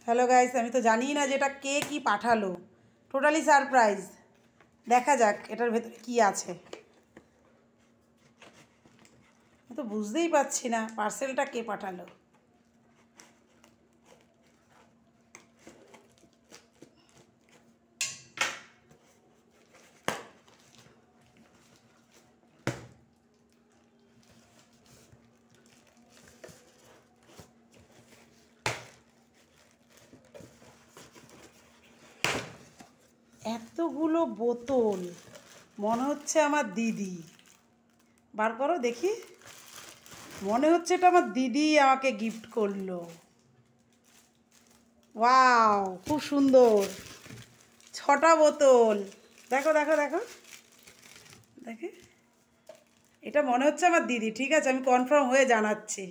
Hello guys, আমি তো জানি না যে এটা কে কি পাঠালো। Totally surprise. দেখা যাক এটার ভেতরে কি আছে। আমি তো বুঝতেই পারছি না পার্সেলটা কে পাঠালো। এতগুলো বোতল, মনে হচ্ছে আমার দিদি। বার করো দেখি, মনে হচ্ছে এটা আমার দিদি আমাকে গিফট করলো। ওয়াও, খুব সুন্দর। 6টা বোতল। দেখো দেখো দেখো দেখে, এটা মনে হচ্ছে আমার দিদি। ঠিক আছে, আমি কনফার্ম হয়ে জানাচ্ছি।